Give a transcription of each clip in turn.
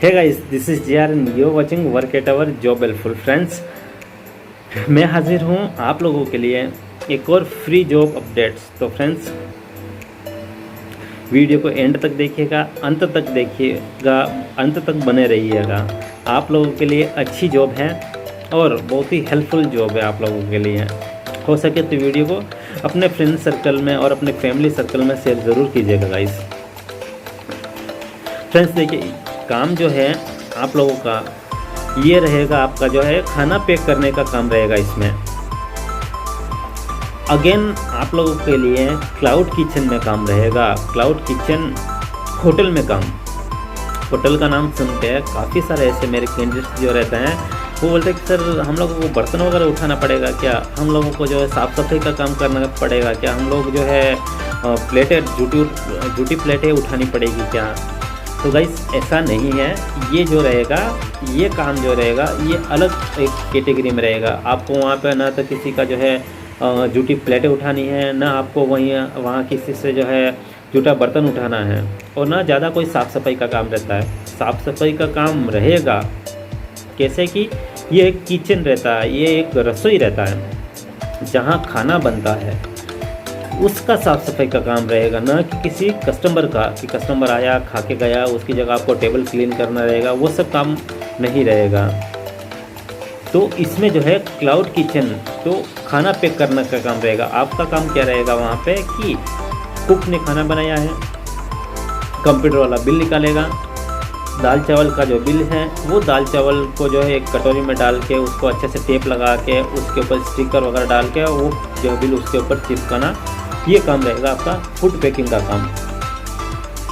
Hey guys, this is GR and you watching work at our job helpful friends. मैं हाजिर हूँ आप लोगों के लिए एक और फ्री जॉब अपडेट्स। तो फ्रेंड्स, वीडियो को एंड तक देखिएगा, अंत तक देखिएगा, अंत तक बने रहिएगा। आप लोगों के लिए अच्छी जॉब है और बहुत ही हेल्पफुल जॉब है आप लोगों के लिए। हो सके तो वीडियो को अपने फ्रेंड सर्कल में और अपने फैमिली सर्कल में शेयर ज़रूर कीजिएगा गाइस। फ्रेंड्स देखिए, काम जो है आप लोगों का ये रहेगा, आपका जो है खाना पैक करने का काम रहेगा इसमें। अगेन आप लोगों के लिए क्लाउड किचन में काम रहेगा। क्लाउड किचन होटल में काम। होटल का नाम सुन के काफ़ी सारे ऐसे मेरे कैंडिडेट्स जो रहते हैं वो बोलते हैं कि सर हम लोगों को बर्तन वगैरह उठाना पड़ेगा क्या, हम लोगों को जो है साफ़ सफाई का काम करना पड़ेगा क्या, हम लोग जो है प्लेटें जूठी प्लेटें उठानी पड़ेगी क्या। तो गाइस ऐसा नहीं है। ये जो रहेगा, ये काम जो रहेगा ये अलग एक कैटेगरी में रहेगा। आपको वहाँ पे ना तो किसी का जो है जूठी प्लेटें उठानी है, ना आपको वहाँ किसी से जो है जूठा बर्तन उठाना है, और ना ज़्यादा कोई साफ़ सफाई का काम रहता है। साफ़ सफाई का काम रहेगा कैसे कि ये एक किचन रहता है, ये एक रसोई रहता है जहाँ खाना बनता है, उसका साफ़ सफाई का काम रहेगा। ना कि किसी कस्टमर का, कि कस्टमर आया खा के गया उसकी जगह आपको टेबल क्लीन करना रहेगा, वो सब काम नहीं रहेगा। तो इसमें जो है क्लाउड किचन तो खाना पैक करने का काम रहेगा। आपका काम क्या रहेगा वहाँ पे कि कुक ने खाना बनाया है, कंप्यूटर वाला बिल निकालेगा। दाल चावल का जो बिल है वो दाल चावल को जो है एक कटोरी में डाल के उसको अच्छे से टेप लगा के उसके ऊपर स्टिकर वगैरह डाल के वो जो बिल उसके ऊपर चिपकाना, ये काम रहेगा आपका फूड पैकिंग का काम।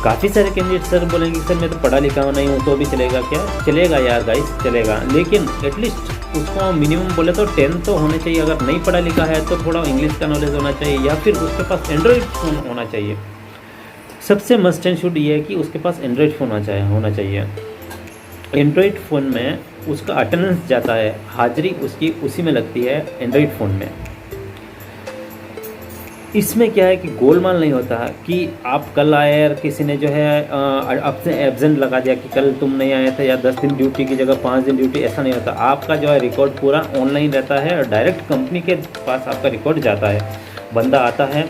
काफ़ी सारे कैंडिडेट सर बोलेंगे सर मैं तो पढ़ा लिखा नहीं हूँ, तो भी चलेगा क्या? चलेगा यार गाइस, चलेगा, लेकिन एटलीस्ट उसको मिनिमम बोले तो 10 तो होने चाहिए। अगर नहीं पढ़ा लिखा है तो थोड़ा इंग्लिश का नॉलेज होना चाहिए, या फिर उसके पास एंड्रॉयड फ़ोन होना चाहिए। सबसे मस्ट एंड शुड ये है कि उसके पास एंड्रॉयड फ़ोन होना चाहिए। एंड्रॉयड फ़ोन में उसका अटेंडेंस जाता है, हाजिरी उसकी उसी में लगती है एंड्रॉयड फ़ोन में। इसमें क्या है कि गोलमाल नहीं होता कि आप कल आए और किसी ने जो है आपसे एब्सेंट लगा दिया कि कल तुम नहीं आए थे, या 10 दिन ड्यूटी की जगह 5 दिन ड्यूटी, ऐसा नहीं होता। आपका जो है रिकॉर्ड पूरा ऑनलाइन रहता है और डायरेक्ट कंपनी के पास आपका रिकॉर्ड जाता है। बंदा आता है,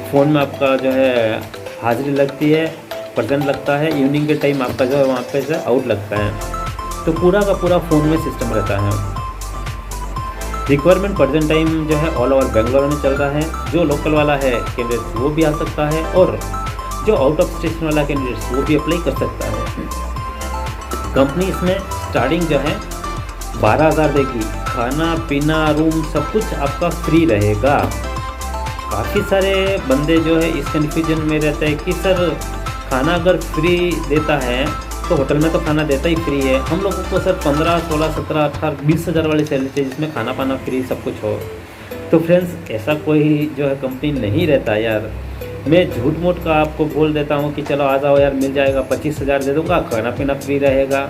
फ़ोन में आपका जो है हाजिरी लगती है, प्रेजेंट लगता है, इवनिंग के टाइम आपका जो है वहाँ पे से आउट लगता है। तो पूरा का पूरा फ़ोन में सिस्टम रहता है। रिक्वायरमेंट प्रेजेंट टाइम जो है ऑल ओवर बेंगलोर में चल रहा है। जो लोकल वाला है कैंडिडेट्स वो भी आ सकता है, और जो आउट ऑफ स्टेशन वाला कैंडिडेट्स वो भी अप्लाई कर सकता है। कंपनी इसमें स्टार्टिंग जो है 12,000 देगी। खाना पीना रूम सब कुछ आपका फ्री रहेगा। काफ़ी सारे बंदे जो है इस कन्फ्यूजन में रहते हैं कि सर खाना अगर फ्री देता है तो होटल में तो खाना देता ही फ्री है, हम लोगों को सर 15, 16, 17, 18, 20 हज़ार वाली सैलरी चाहिए जिसमें खाना पाना फ्री सब कुछ हो। तो फ्रेंड्स ऐसा कोई जो है कंपनी नहीं रहता यार। मैं झूठ मूठ का आपको बोल देता हूँ कि चलो आ जाओ यार मिल जाएगा, 25,000 दे दूँगा, खाना पीना फ्री रहेगा,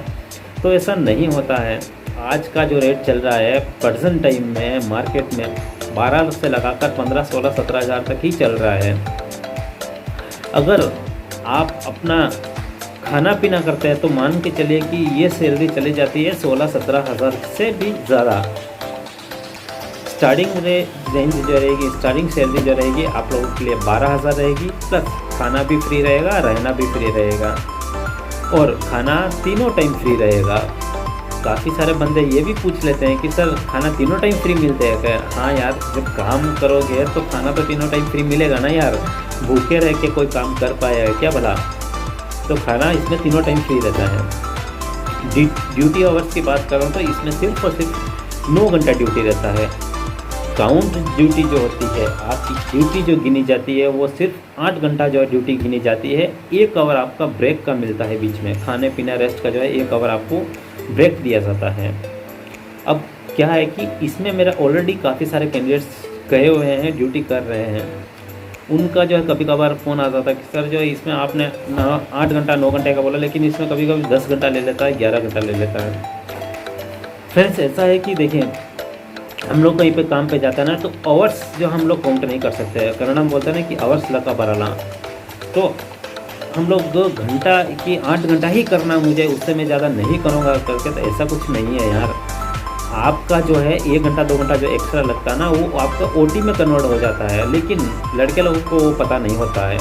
तो ऐसा नहीं होता है। आज का जो रेट चल रहा है प्रेजेंट टाइम में मार्केट में 12 से लगाकर 15, 16, 17 हज़ार तक ही चल रहा है। अगर आप अपना खाना पीना करते हैं तो मान के चलिए कि ये सैलरी चली जाती है 16-17 हज़ार से भी ज़्यादा। स्टार्टिंग रेंज जो रहेगी, स्टार्टिंग सैलरी जो रहेगी आप लोगों के लिए 12,000 रहेगी, प्लस खाना भी फ्री रहेगा, रहना भी फ्री रहेगा, और खाना तीनों टाइम फ्री रहेगा। काफ़ी सारे बंदे ये भी पूछ लेते हैं कि सर खाना तीनों टाइम फ्री मिलते हैं क्या? हाँ यार, जब काम करोगे तो खाना तो तीनों टाइम फ्री मिलेगा ना यार। भूखे रह के कोई काम कर पाया है क्या भला? तो खाना इसमें तीनों टाइम फ्री रहता है। ड्यूटी आवर्स की बात करूँ तो इसमें सिर्फ और सिर्फ 9 घंटा ड्यूटी रहता है। काउंट ड्यूटी जो होती है, आपकी ड्यूटी जो गिनी जाती है वो सिर्फ 8 घंटा जो है ड्यूटी गिनी जाती है। 1 आवर आपका ब्रेक का मिलता है बीच में, खाने पीना रेस्ट का जो है 1 आवर आपको ब्रेक दिया जाता है। अब क्या है कि इसमें मेरा ऑलरेडी काफ़ी सारे कैंडिडेट्स गए हुए हैं, ड्यूटी कर रहे हैं। उनका जो है कभी कभार फ़ोन आता था कि सर जो है इसमें आपने 8 घंटा 9 घंटे का बोला, लेकिन इसमें कभी कभी 10 घंटा ले लेता है, 11 घंटा ले लेता है। फ्रेंड्स ऐसा है कि देखिए, हम लोग कहीं पे काम पे जाता है ना, तो आवर्स जो हम लोग काउंट नहीं कर सकते हैं। कन्नड़ में बोलते हैं ना कि आवर्स लका बराला। तो हम लोग 2 घंटा कि 8 घंटा ही करना मुझे, उससे मैं ज़्यादा नहीं करूँगा करके, तो ऐसा कुछ नहीं है यार। आपका जो है 1 घंटा 2 घंटा जो एक्स्ट्रा लगता है ना, वो आपका ओटी में कन्वर्ट हो जाता है। लेकिन लड़के लोगों को वो पता नहीं होता है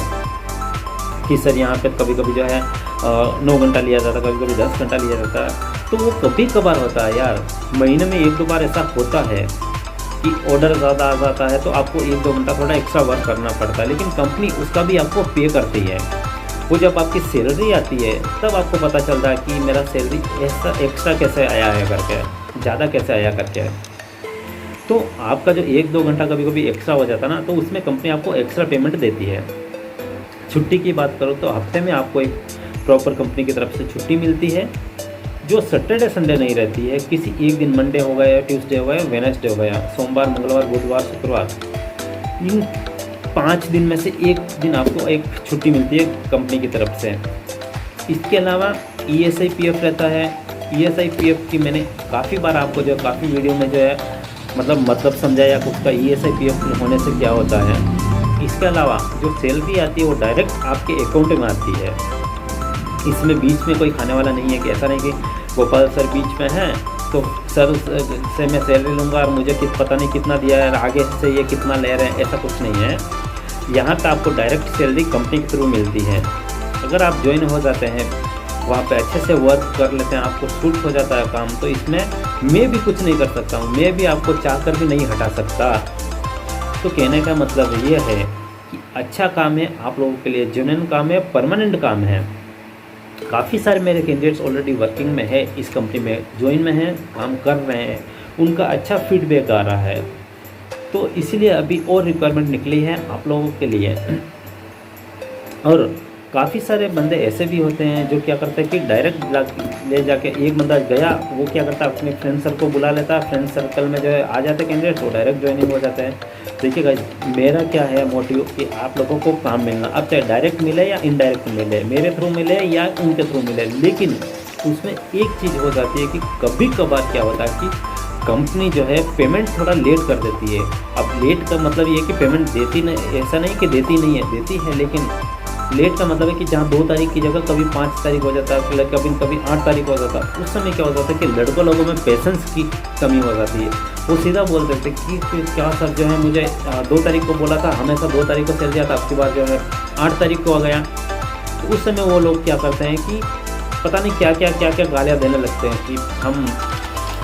कि सर यहाँ पे कभी कभी जो है 9 घंटा लिया जाता है, कभी कभी 10 घंटा लिया जाता है। तो वो कभी कभार होता है यार, महीने में 1-2 बार ऐसा होता है कि ऑर्डर ज़्यादा आ जाता है तो आपको 1-2 घंटा थोड़ा एक्स्ट्रा वर्क करना पड़ता है। लेकिन कंपनी उसका भी आपको पे करती है। वो जब आपकी सैलरी आती है तब आपको पता चलता है कि मेरा सैलरी ऐसा एक्स्ट्रा कैसे आया है करके, ज़्यादा कैसे आया करके। तो आपका जो 1-2 घंटा कभी कभी एक्स्ट्रा हो जाता है ना, तो उसमें कंपनी आपको एक्स्ट्रा पेमेंट देती है। छुट्टी की बात करो तो हफ्ते में आपको एक प्रॉपर कंपनी की तरफ से छुट्टी मिलती है, जो सैटरडे संडे नहीं रहती है। किसी एक दिन मंडे हो गया, ट्यूसडे हो गया, वेडनेसडे हो गया, सोमवार मंगलवार बुधवार शुक्रवार, इन 5 दिन में से एक दिन आपको एक छुट्टी मिलती है कंपनी की तरफ से। इसके अलावा ESI PF रहता है। ESI PF की मैंने काफ़ी बार आपको जो काफ़ी वीडियो में जो है मतलब समझाया उसका ESI PF होने से क्या होता है। इसके अलावा जो सैलरी आती है वो डायरेक्ट आपके अकाउंट में आती है। इसमें बीच में कोई खाने वाला नहीं है कि ऐसा नहीं कि गोपाल सर बीच में हैं तो सर से मैं सैलरी लूँगा और मुझे पता नहीं कितना दिया है, आगे से ये कितना ले रहे हैं, ऐसा कुछ नहीं है। यहाँ पे आपको डायरेक्ट सैलरी कंपनी के थ्रू मिलती है। अगर आप ज्वाइन हो जाते हैं, वहाँ पे अच्छे से वर्क कर लेते हैं, आपको सूट हो जाता है काम, तो इसमें मैं भी कुछ नहीं कर सकता हूँ, मैं भी आपको चाह कर भी नहीं हटा सकता। तो कहने का मतलब ये है कि अच्छा काम है आप लोगों के लिए, जेन्युइन काम है, परमानेंट काम है। काफ़ी सारे मेरे कैंडिडेट्स ऑलरेडी वर्किंग में है, इस कंपनी में ज्वाइन में हैं, काम कर रहे हैं, उनका अच्छा फीडबैक आ रहा है। तो इसीलिए अभी और रिक्वायरमेंट निकली है आप लोगों के लिए। और काफ़ी सारे बंदे ऐसे भी होते हैं जो क्या करते हैं कि डायरेक्ट ले जाके, एक बंदा गया वो क्या करता है अपने फ्रेंड सर्कल को बुला लेता है, फ्रेंड सर्कल में जो है आ जाते हैं कैंडिडेट, वो डायरेक्ट ज्वाइनिंग हो जाते हैं। देखिएगा मेरा क्या है मोटिव कि आप लोगों को काम मिलना, अब चाहे डायरेक्ट मिले या इनडायरेक्ट मिले, मेरे थ्रू मिले या उनके थ्रू मिले, लेकिन उसमें एक चीज़ हो जाती है कि कभी कभार क्या होता है कि कंपनी जो है पेमेंट थोड़ा लेट कर देती है। अब लेट का मतलब ये है कि पेमेंट देती नहीं, ऐसा नहीं कि देती नहीं है, देती है, लेकिन लेट का मतलब है कि जहाँ 2 तारीख की जगह कभी 5 तारीख हो जाता है, कभी 8 तारीख हो जाता है। उस समय क्या हो जाता है कि लड़कों लोगों में पेशेंस की कमी हो जाती है। वो सीधा बोल देते कि क्या सर जो है मुझे 2 तारीख को बोला था, हमेशा 2 तारीख को चल जाता, आपकी बार जो है 8 तारीख को आ गया। तो उस समय वो लोग क्या करते हैं कि पता नहीं क्या क्या गालियाँ देने लगते हैं कि हम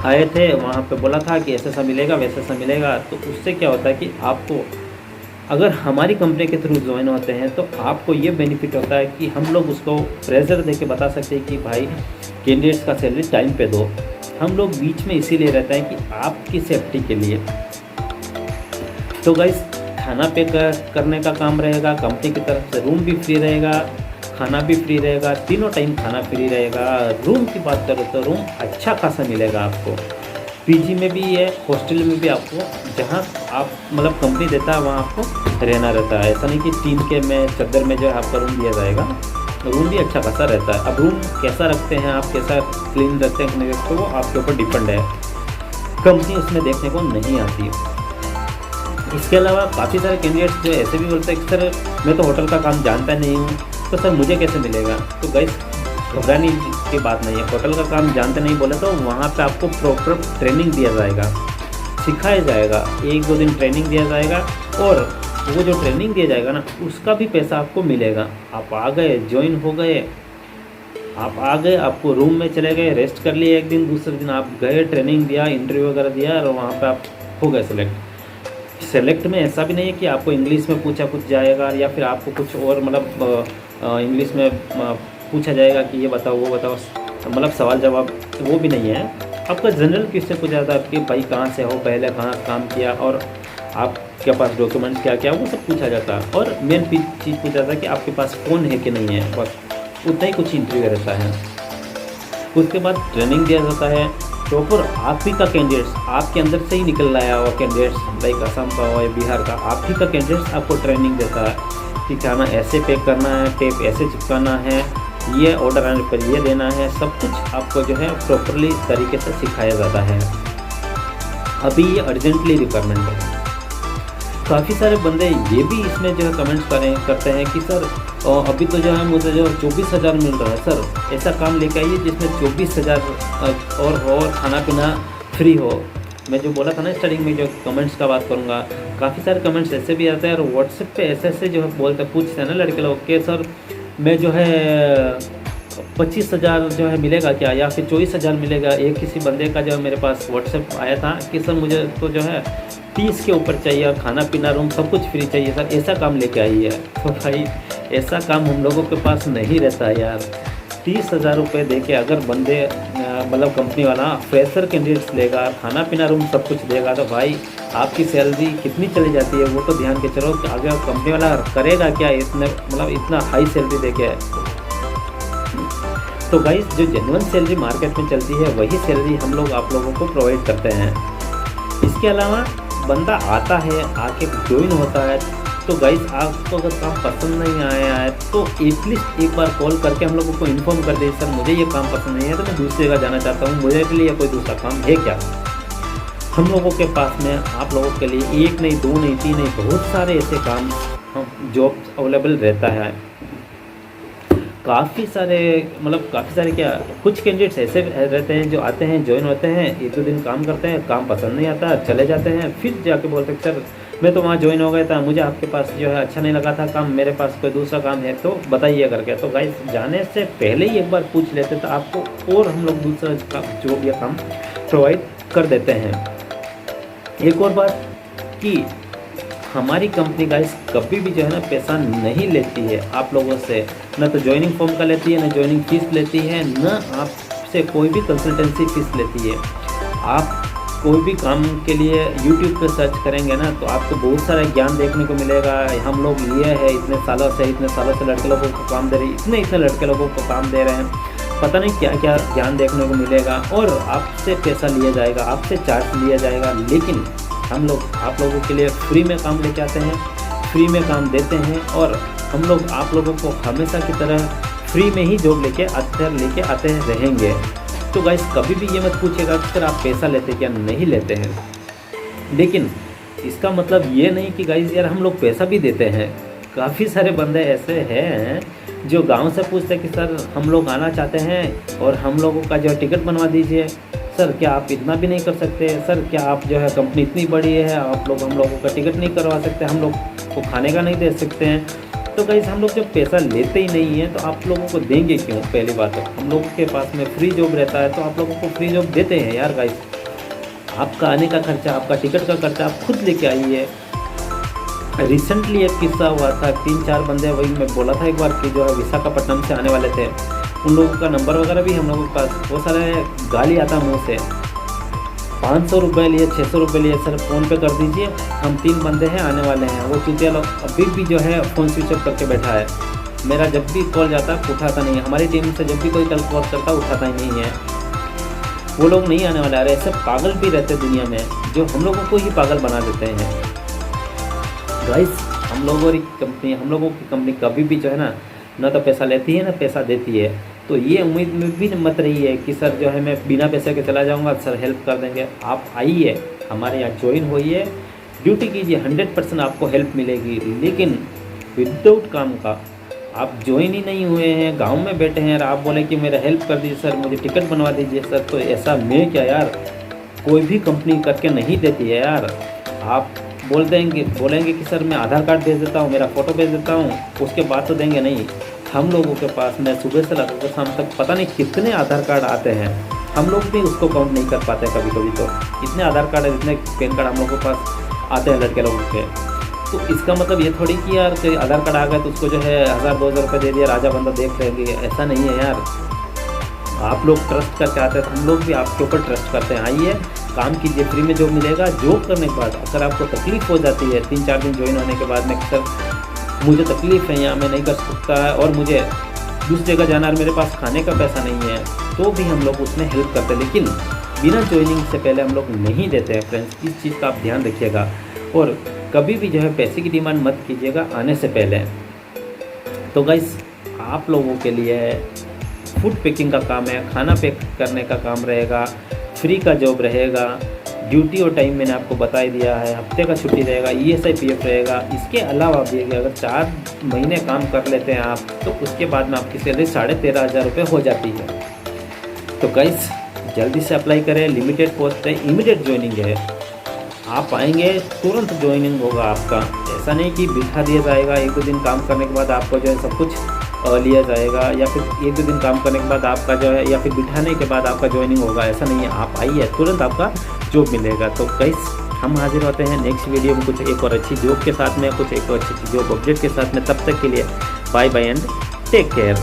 आए थे वहाँ पे बोला था कि ऐसा मिलेगा वैसा सा मिलेगा। तो उससे क्या होता है कि आपको अगर हमारी कंपनी के थ्रू ज्वाइन होते हैं तो आपको ये बेनिफिट होता है कि हम लोग उसको प्रेशर दे के बता सकते हैं कि भाई कैंडिडेट्स का सैलरी टाइम पे दो। हम लोग बीच में इसीलिए रहता है कि आपकी सेफ्टी के लिए। तो गाइस खाना पे करने का काम रहेगा कंपनी की तरफ से, रूम भी फ्री रहेगा, खाना भी फ्री रहेगा, तीनों टाइम खाना फ्री रहेगा। रूम की बात करो तो रूम अच्छा खासा मिलेगा आपको, पीजी में भी है, हॉस्टल में भी आपको, जहाँ आप मतलब कंपनी देता है वहाँ आपको रहना रहता है। ऐसा नहीं कि टीन के में चद्दर में जो है आपका रूम दिया जाएगा, रूम भी अच्छा खासा रहता है। अब रूम कैसा रखते हैं आप, कैसा क्लीन रखते हैं नहीं रखते, वो आपके ऊपर डिपेंड है, कंपनी उसमें देखने को नहीं आती। इसके अलावा काफ़ी सारे कैंडिडेट्स जो ऐसे भी बोलते हैं कि सर मैं तो होटल का काम जानता नहीं हूँ, तो सर मुझे कैसे मिलेगा। तो गाइस घबराने की बात नहीं है, होटल का काम जानते नहीं बोले तो वहाँ पे आपको प्रॉपर ट्रेनिंग दिया जाएगा, सिखाया जाएगा, 1-2 दिन ट्रेनिंग दिया जाएगा, और वो जो ट्रेनिंग दिया जाएगा ना उसका भी पैसा आपको मिलेगा। आप आ गए, ज्वाइन हो गए, आप आ गए, आपको रूम में चले गए, रेस्ट कर लिए एक दिन, दूसरे दिन आप गए, ट्रेनिंग दिया, इंटरव्यू वगैरह दिया, और वहाँ पर आप हो गए सेलेक्ट में ऐसा भी नहीं है कि आपको इंग्लिश में पूछा कुछ जाएगा या फिर आपको कुछ और मतलब इंग्लिश में पूछा जाएगा कि ये बताओ वो बताओ, मतलब सवाल जवाब वो भी नहीं है। आपका जनरल क्वेश्चन पूछा जाता है कि भाई कहाँ से हो, पहले कहाँ काम किया, और आपके पास डॉक्यूमेंट्स क्या क्या, वो सब पूछा जाता है। और मेन चीज़ पूछा जाता है कि आपके पास फ़ोन है कि नहीं है, बस उतना ही कुछ इंटरव्यू रहता है। उसके बाद ट्रेनिंग दिया जाता है प्रॉपर। आप ही का कैंडिडेट्स आपके अंदर से ही निकल आया हुआ कैंडिडेट्स, लाइक असम का हो या बिहार का, आप ही का कैंडिडेट्स आपको ट्रेनिंग देता है कि खाना ऐसे पैक करना है, टेप ऐसे चिपकाना है, ये ऑर्डर आने पर ये देना है, सब कुछ आपको जो है प्रॉपरली तरीके से सिखाया जाता है। अभी ये अर्जेंटली रिक्वायरमेंट है। काफ़ी सारे बंदे ये भी इसमें जो है कमेंट्स करते हैं कि सर अभी तो जो है मुझे जो 24,000 मिल रहा है, सर ऐसा काम लेके आइए जिसमें 24,000 और खाना पीना फ्री हो। मैं जो बोला था ना स्टार्टिंग में, जो कमेंट्स का बात करूँगा, काफ़ी सारे कमेंट्स ऐसे भी आते हैं और व्हाट्सएप पे ऐसे जो है बोलते पूछते हैं ना लड़के लोग कि सर मैं जो है 25,000 जो है मिलेगा क्या, या फिर 24,000 मिलेगा। एक किसी बंदे का जो मेरे पास व्हाट्सएप आया था कि सर मुझे तो जो है 30 के ऊपर चाहिए और खाना पीना रूम सब कुछ फ्री चाहिए सर, ऐसा काम लेके आई है। तो भाई ऐसा काम हम लोगों के पास नहीं रहता है यार। 30,000 रुपये दे के अगर बंदे मतलब कंपनी वाला फ्रेशर कैंडिडेट्स लेगा, खाना पीना रूम सब कुछ देगा, तो भाई आपकी सैलरी कितनी चली जाती है वो तो ध्यान के चलो। अगर कंपनी वाला करेगा क्या इतने मतलब इतना हाई सैलरी दे के। तो गाइस जो जेन्युइन सैलरी मार्केट में चलती है वही सैलरी हम लोग आप लोगों को प्रोवाइड करते हैं। इसके अलावा बंदा आता है, आके ज्वाइन होता है, तो गाइस आपको अगर काम पसंद नहीं आया है तो एटलीस्ट एक बार कॉल करके हम लोगों को इन्फॉर्म कर दे, सर मुझे ये काम पसंद नहीं है तो मैं दूसरी जगह जाना चाहता हूँ, मुझे के लिए कोई दूसरा काम है क्या। हम लोगों के पास में आप लोगों के लिए 1 नहीं 2 नहीं 3 नहीं बहुत सारे ऐसे काम जॉब अवेलेबल रहता है। काफ़ी सारे क्या कुछ कैंडिडेट्स ऐसे रहते हैं जो आते हैं, ज्वाइन होते हैं, 1-2 दिन काम करते हैं, काम पसंद नहीं आता, चले जाते हैं, फिर जाके बोलते हैं सर मैं तो वहाँ ज्वाइन हो गया था, मुझे आपके पास जो है अच्छा नहीं लगा था काम, मेरे पास कोई दूसरा काम है तो बताइए करके। तो गाइस जाने से पहले ही एक बार पूछ लेते तो आपको और हम लोग दूसरा जॉब या काम प्रोवाइड कर देते हैं। एक और बात कि हमारी कंपनी गाइस कभी भी जो है ना पैसा नहीं लेती है आप लोगों से, ना तो ज्वाइनिंग फॉर्म का लेती है, ना ज्वाइनिंग फीस लेती है, ना आपसे कोई भी कंसल्टेंसी फीस लेती है। आप कोई भी काम के लिए YouTube पे सर्च करेंगे ना तो आपको बहुत सारा ज्ञान देखने को मिलेगा। हम लोग लिए है इतने सालों से लड़के लोगों को काम दे रहे हैं, इतने लड़के लोगों को काम दे रहे हैं, पता नहीं क्या क्या ज्ञान देखने को मिलेगा और आपसे पैसा लिया जाएगा, आपसे चार्ज लिया जाएगा। लेकिन हम लोग आप लोगों के लिए फ्री में काम लेके आते हैं, फ्री में काम देते हैं और हम लोग आप लोगों को हमेशा की तरह फ्री में ही जॉब लेके आते रहेंगे। तो गाइस कभी भी ये मत पूछेगा कि सर आप पैसा लेते क्या, नहीं लेते हैं। लेकिन इसका मतलब ये नहीं कि गाइस यार हम लोग पैसा भी देते हैं। काफ़ी सारे बंदे ऐसे हैं जो गांव से पूछते हैं कि सर हम लोग आना चाहते हैं और हम लोगों का जो टिकट बनवा दीजिए। सर क्या आप इतना भी नहीं कर सकते, सर क्या आप जो है कंपनी इतनी बड़ी है आप लोग हम लोगों का टिकट नहीं करवा सकते, हम लोग को खाने का नहीं दे सकते हैं। तो गाइस हम लोग जब पैसा लेते ही नहीं है तो आप लोगों को देंगे क्यों। पहली बात है हम लोगों के पास में फ्री जॉब रहता है तो आप लोगों को फ्री जॉब देते हैं यार। गाइस आपका आने का खर्चा, आपका टिकट का खर्चा आप खुद लेके आइए। रिसेंटली एक किस्सा हुआ था, 3-4 बंदे, वही मैं बोला था एक बार कि जो है विशाखापट्टनम से आने वाले थे, उन लोगों का नंबर वगैरह भी हम लोगों के पास, बहुत सारे गाली आता मुँह से, 500 रुपये लिए, 600 रुपये लिए, सर फ़ोन पे कर दीजिए, हम 3 बंदे हैं आने वाले हैं। वो चूतिया लोग अभी भी जो है फ़ोन स्विच ऑफ करके बैठा है। मेरा जब भी कॉल जाता उठाता नहीं है, हमारी टीम से जब भी कोई कल कॉल करता उठाता ही नहीं है। वो लोग नहीं आने वाले। अरे ऐसे पागल भी रहते दुनिया में जो हम लोगों को ही पागल बना देते हैं। गाइस हम लोगों की कंपनी कभी भी जो है ना तो पैसा लेती है ना पैसा देती है। तो ये उम्मीद में भी मत रही है कि सर जो है मैं बिना पैसे के चला जाऊंगा, सर हेल्प कर देंगे। आप आइए हमारे यहाँ ज्वाइन होइए, ड्यूटी कीजिए, 100% आपको हेल्प मिलेगी। लेकिन विदाउट काम का आप ज्वाइन ही नहीं हुए हैं, गांव में बैठे हैं और आप बोले कि मेरा हेल्प कर दीजिए सर, मुझे टिकट बनवा दीजिए सर, तो ऐसा मैं क्या यार, कोई भी कंपनी करके नहीं देती है यार। आप बोलेंगे कि सर मैं आधार कार्ड भेज देता हूँ, मेरा फ़ोटो भेज देता हूँ, उसके बाद तो देंगे नहीं। हम लोगों के पास में सुबह से लेकर शाम तक पता नहीं कितने आधार कार्ड आते हैं, हम लोग भी उसको काउंट नहीं कर पाते कभी कभी। तो इतने आधार कार्ड है, इतने पैन कार्ड हम लोगों के पास आते हैं लड़के लोगों के। तो इसका मतलब ये थोड़ी कि यार कोई आधार कार्ड आ गया तो उसको जो है 1000-2000 रुपये दे दिया, राजा बंदा देख लेंगे, ऐसा नहीं है यार। आप लोग ट्रस्ट करके आते हैं तो हम लोग भी आपके ऊपर ट्रस्ट करते हैं। आइए काम कीजिए, फ्री में जॉब मिलेगा। जॉब करने के बाद अगर आपको तकलीफ़ हो जाती है 3-4 दिन ज्वाइन होने के बाद में, सर मुझे तकलीफ़ है, यहाँ मैं नहीं कर सकता है और मुझे दूसरी जगह जाना और मेरे पास खाने का पैसा नहीं है, तो भी हम लोग उसमें हेल्प करते हैं। लेकिन बिना ज्वाइनिंग से पहले हम लोग नहीं देते हैं फ्रेंड्स, इस चीज़ का आप ध्यान रखिएगा। और कभी भी जो है पैसे की डिमांड मत कीजिएगा आने से पहले। तो गाइस आप लोगों के लिए फूड पैकिंग का काम है, खाना पैक करने का काम रहेगा, फ्री का जॉब रहेगा, ड्यूटी और टाइम मैंने आपको बता ही दिया है, हफ्ते का छुट्टी रहेगा, ESI PF रहेगा। इसके अलावा भी अगर 4 महीने काम कर लेते हैं आप, तो उसके बाद में आपकी सैलरी 13,500 रुपये हो जाती है। तो गाइस जल्दी से अप्लाई करें, लिमिटेड पोस्ट है, इमीडिएट ज्वाइनिंग है। आप आएंगे तुरंत ज्वाइनिंग होगा आपका, ऐसा नहीं कि बिठा दिया जाएगा, 1-2 दिन काम करने के बाद आपको जो है सब कुछ लिया जाएगा, या फिर 1-2 दिन काम करने के बाद आपका जो है, या फिर बिठाने के बाद आपका ज्वाइनिंग होगा, ऐसा नहीं है। आप आइए तुरंत आपका जॉब मिलेगा। तो गाइस हम हाजिर होते हैं नेक्स्ट वीडियो में कुछ एक और अच्छी जॉब के साथ में, कुछ एक और अच्छी जॉब अपडेट के साथ में। तब तक के लिए bye bye and take care.